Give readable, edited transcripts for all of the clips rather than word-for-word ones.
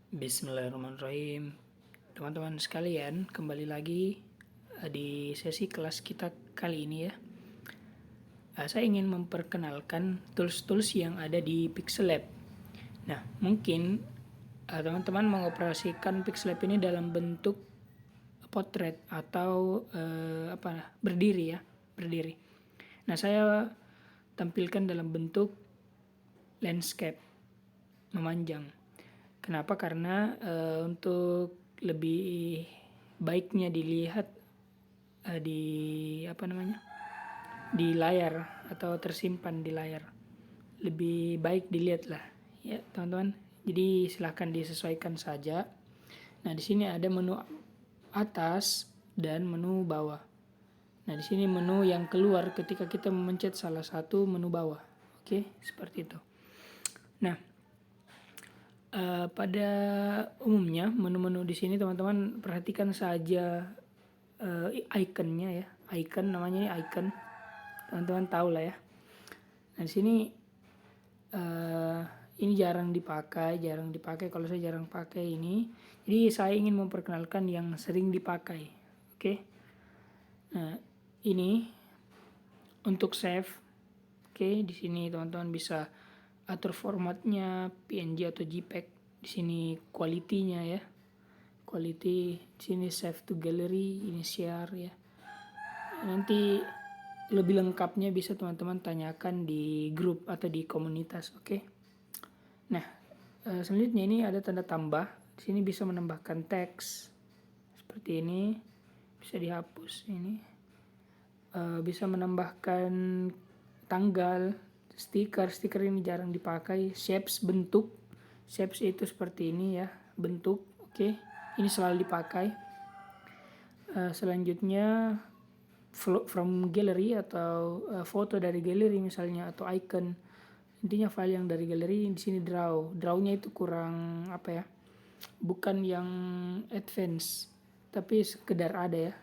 Bismillahirrahmanirrahim. Teman-teman sekalian, kembali lagi di sesi kelas kita kali ini ya. Saya ingin memperkenalkan tools-tools yang ada di Pixel Lab. Nah, mungkin teman-teman mengoperasikan Pixel Lab ini dalam bentuk potret atau berdiri ya, berdiri. Nah, saya tampilkan dalam bentuk landscape, memanjang. Kenapa? Karena untuk lebih baiknya dilihat di layar atau tersimpan di layar, lebih baik dilihat lah ya teman-teman. Jadi silahkan disesuaikan saja. Nah, di sini ada menu atas dan menu bawah. Nah, di sini menu yang keluar ketika kita memencet salah satu menu bawah. Oke, seperti itu. Nah, pada umumnya menu-menu di sini teman-teman perhatikan saja ikonnya ya, icon namanya ini icon, teman-teman tahu lah ya. Nah, di sini ini jarang dipakai kalau saya jarang pakai ini, jadi saya ingin memperkenalkan yang sering dipakai. Oke. Nah, ini untuk save. Oke, di sini teman-teman bisa atur formatnya PNG atau JPEG. Di sini quality-nya ya. Quality, di sini save to gallery, ini share ya. Nanti lebih lengkapnya bisa teman-teman tanyakan di grup atau di komunitas, oke? Nah, selanjutnya ini ada tanda tambah. Di sini bisa menambahkan teks seperti ini, bisa dihapus ini. Bisa menambahkan tanggal, stiker ini jarang dipakai. Shapes, bentuk, shapes itu seperti ini ya, bentuk, oke. Ini selalu dipakai. Selanjutnya from gallery atau foto dari galeri misalnya, atau icon. Intinya file yang dari galeri. Di sini drawnya itu kurang bukan yang advance, tapi sekedar ada ya,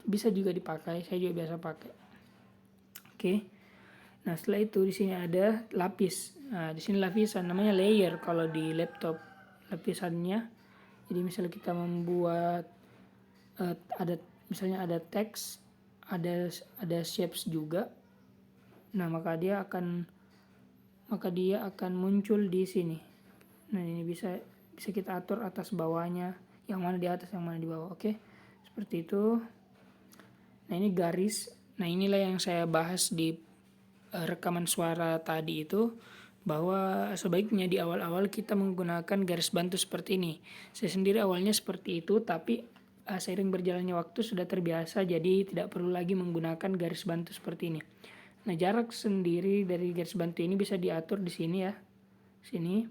bisa juga dipakai, saya juga biasa pakai. Oke. Nah, setelah itu di sini ada lapis. Nah, di sini lapisan namanya layer kalau di laptop, lapisannya. Jadi misalnya kita membuat ada teks, ada shapes juga. Nah, maka dia akan muncul di sini. Nah, ini bisa kita atur atas bawahnya, yang mana di atas, yang mana di bawah. Oke. Seperti itu. Nah, ini garis. Nah, inilah yang saya bahas di rekaman suara tadi itu, bahwa sebaiknya di awal-awal kita menggunakan garis bantu seperti ini. Saya sendiri awalnya seperti itu, tapi seiring berjalannya waktu sudah terbiasa, jadi tidak perlu lagi menggunakan garis bantu seperti ini. Nah, jarak sendiri dari garis bantu ini bisa diatur di sini ya. Sini.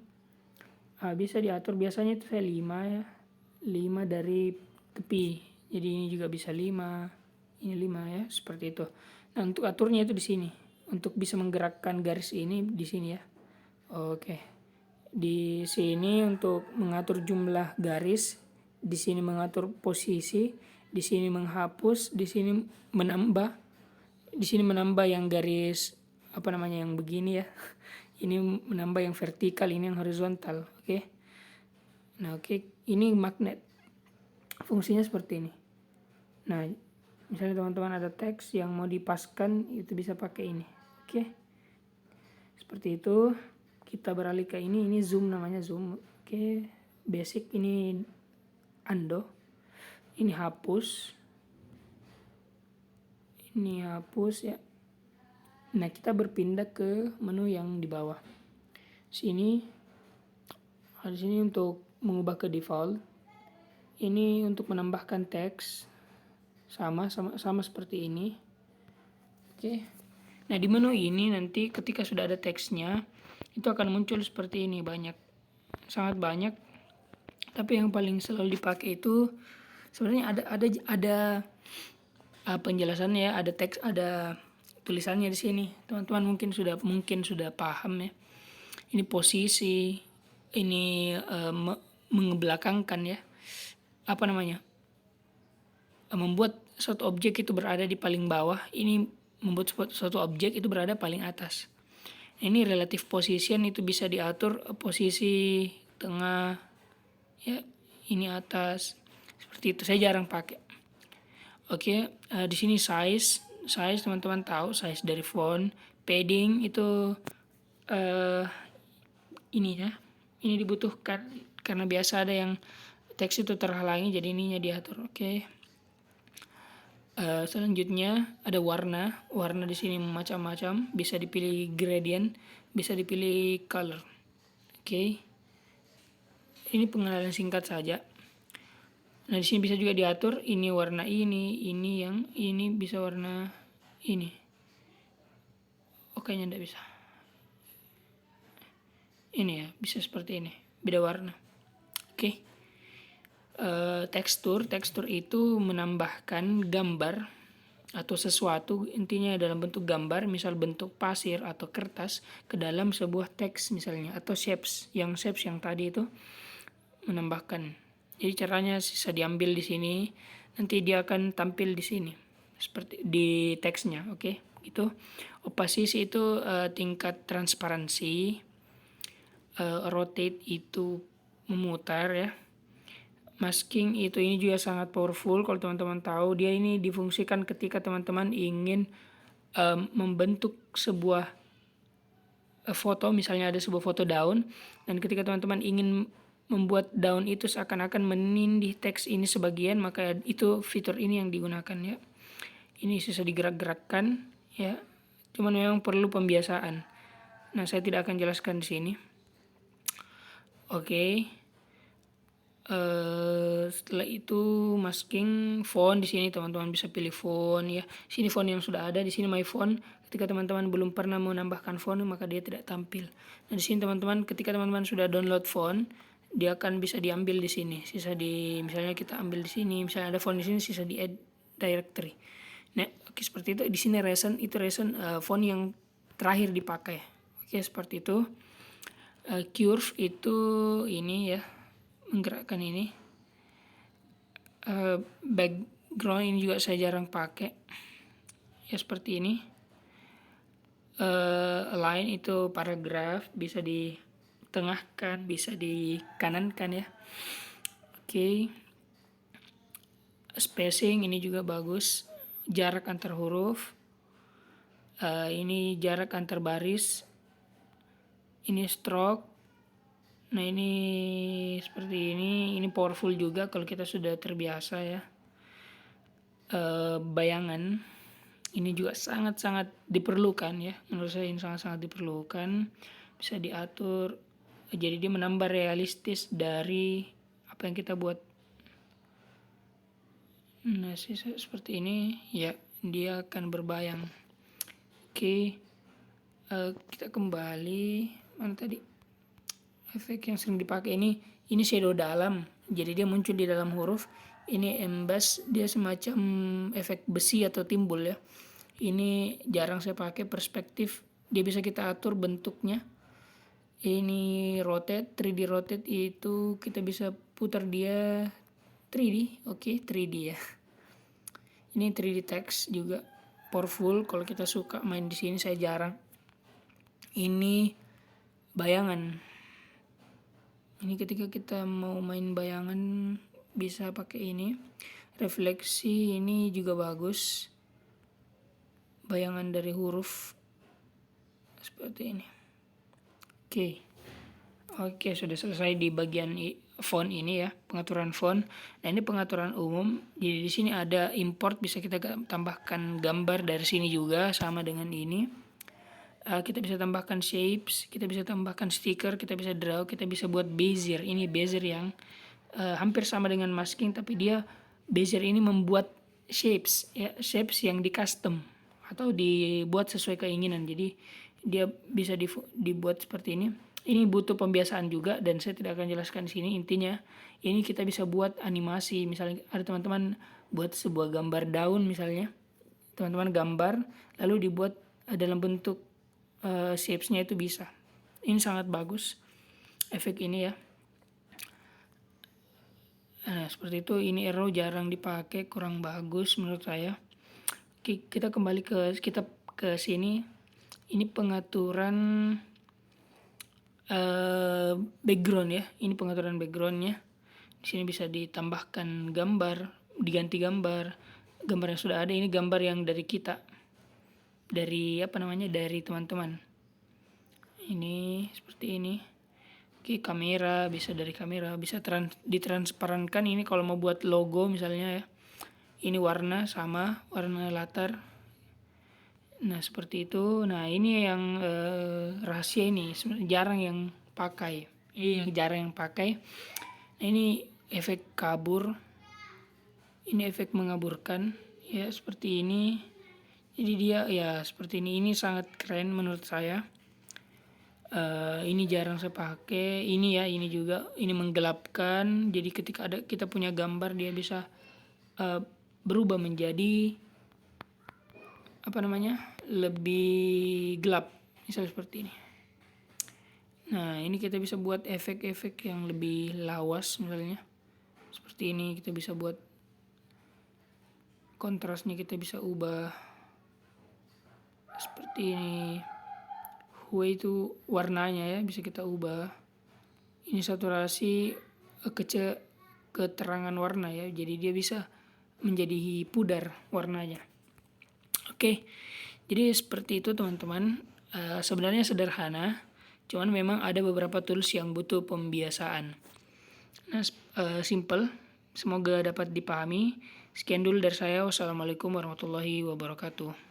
Bisa diatur, biasanya itu saya 5 ya. 5 dari tepi. Jadi ini juga bisa 5. Ini 5 ya, seperti itu. Nah, untuk aturnya itu di sini. Untuk bisa menggerakkan garis ini di sini ya. Oke. Di sini untuk mengatur jumlah garis, di sini mengatur posisi, di sini menghapus, di sini menambah. Di sini menambah yang garis yang begini ya. Ini menambah yang vertikal, ini yang horizontal, oke. Nah, oke, ini magnet. Fungsinya seperti ini. Nah, misalnya teman-teman ada teks yang mau dipaskan, itu bisa pakai ini. Oke. Seperti itu. Kita beralih ke ini zoom, namanya zoom. Oke. Basic ini undo. Ini hapus. Ini hapus ya. Nah, kita berpindah ke menu yang di bawah. Di sini untuk mengubah ke default. Ini untuk menambahkan teks. Sama seperti ini. Oke. Nah, di menu ini nanti ketika sudah ada teksnya, itu akan muncul seperti ini, sangat banyak. Tapi yang paling selalu dipakai itu sebenarnya ada penjelasannya ya, ada teks, ada tulisannya di sini. Teman-teman mungkin sudah paham ya. Ini posisi, ini mengebelakangkan ya. Membuat suatu objek itu berada di paling bawah, ini membuat suatu objek itu berada paling atas. Ini relative position, itu bisa diatur posisi tengah, ya. Ini atas, seperti itu. Saya jarang pakai. Oke, di sini size teman-teman tahu size dari font. Padding itu ini ya, ini dibutuhkan karena biasa ada yang teks itu terhalangi, jadi ininya diatur. Oke. Selanjutnya ada warna di sini macam-macam, bisa dipilih gradient, bisa dipilih color. Oke. Ini pengenalan singkat saja. Nah, di sini bisa juga diatur ini warna ini yang ini bisa warna ini. Oke, nya enggak bisa. Ini ya, bisa seperti ini, beda warna. Oke. Tekstur itu menambahkan gambar atau sesuatu, intinya dalam bentuk gambar, misal bentuk pasir atau kertas ke dalam sebuah teks misalnya, atau shapes yang tadi itu menambahkan. Jadi caranya bisa diambil di sini, nanti dia akan tampil di sini seperti di teksnya. Oke, itu opacity itu tingkat transparansi, rotate itu memutar ya. Masking itu ini juga sangat powerful, kalau teman-teman tahu. Dia ini difungsikan ketika teman-teman ingin membentuk sebuah foto, misalnya ada sebuah foto daun, dan ketika teman-teman ingin membuat daun itu seakan-akan menindih teks ini sebagian, maka itu fitur ini yang digunakan ya. Ini bisa digerak-gerakkan ya, cuman memang perlu pembiasaan. Nah, saya tidak akan jelaskan di sini. Oke. Setelah itu masking font, di sini teman-teman bisa pilih font ya. Sini font yang sudah ada, di sini my font. Ketika teman-teman belum pernah menambahkan font, maka dia tidak tampil. Nah, di sini teman-teman, ketika teman-teman sudah download font, dia akan bisa diambil di sini. Sisa di, misalnya kita ambil di sini, misalnya ada font di sini, sisa di add directory. Nah, oke, seperti itu. Di sini recent font yang terakhir dipakai. Oke, seperti itu. Curve itu ini ya, menggerakkan ini. Background ini juga saya jarang pakai ya, seperti ini. Align itu paragraf, bisa ditengahkan, bisa dikanankan ya. Oke. Spacing ini juga bagus, jarak antar huruf, ini jarak antar baris, ini stroke. Nah, ini seperti ini powerful juga kalau kita sudah terbiasa ya. Bayangan ini juga sangat-sangat diperlukan ya, menurut saya ini sangat-sangat diperlukan, bisa diatur jadi dia menambah realistis dari apa yang kita buat. Nah, seperti ini ya, dia akan berbayang. Oke. Kita kembali, mana tadi efek yang sering dipakai ini shadow dalam, jadi dia muncul di dalam huruf. Ini emboss, dia semacam efek besi atau timbul ya. Ini jarang saya pakai. Perspektif, dia bisa kita atur bentuknya. Ini rotate, 3D rotate itu kita bisa putar dia 3D. Oke, 3D ya. Ini 3D text juga powerful kalau kita suka main di sini. Saya jarang. Ini bayangan. Ini ketika kita mau main bayangan bisa pakai ini. Refleksi ini juga bagus. Bayangan dari huruf seperti ini. Oke, sudah selesai di bagian font ini ya, pengaturan font. Nah, ini pengaturan umum. Jadi di sini ada import, bisa kita tambahkan gambar dari sini juga sama dengan ini. Kita bisa tambahkan shapes, kita bisa tambahkan stiker, kita bisa draw, kita bisa buat bezier. Ini bezier yang hampir sama dengan masking, tapi dia bezier ini membuat shapes ya, shapes yang di custom atau dibuat sesuai keinginan. Jadi dia bisa dibuat seperti ini. Ini butuh pembiasaan juga dan saya tidak akan jelaskan di sini. Intinya ini kita bisa buat animasi. Misalnya ada teman-teman buat sebuah gambar daun misalnya, teman-teman gambar lalu dibuat dalam bentuk shapes-nya itu bisa. Ini sangat bagus efek ini ya. Nah, seperti itu. Ini arrow jarang dipakai, kurang bagus menurut saya. Oke, kita kembali ke sini. Ini pengaturan background ya. Ini pengaturan backgroundnya. Di sini bisa ditambahkan gambar, diganti gambar yang sudah ada. Ini gambar yang dari kita, dari dari teman-teman. Ini seperti ini. Oke, kamera, bisa dari kamera, bisa ditransparankan. Ini kalau mau buat logo misalnya ya. Ini warna sama, warna latar. Nah seperti itu. Nah ini yang rahasia ini, jarang yang pakai. Ini jarang yang pakai. Nah ini efek kabur. Ini efek mengaburkan. Ya seperti ini. Jadi dia ya seperti ini. Ini sangat keren menurut saya. Ini jarang saya pakai. Ini ya, ini juga. Ini menggelapkan. Jadi ketika kita punya gambar, dia bisa berubah menjadi lebih gelap, misalnya seperti ini. Nah ini kita bisa buat efek-efek yang lebih lawas, misalnya seperti ini. Kita bisa buat kontrasnya, kita bisa ubah seperti ini. Hue itu warnanya ya, bisa kita ubah. Ini saturasi keterangan warna ya, jadi dia bisa menjadi pudar warnanya. Oke, jadi seperti itu teman-teman. Sebenarnya sederhana, cuman memang ada beberapa tools yang butuh pembiasaan. Nah, simple. Semoga dapat dipahami. Sekian dulu dari saya. Wassalamualaikum warahmatullahi wabarakatuh.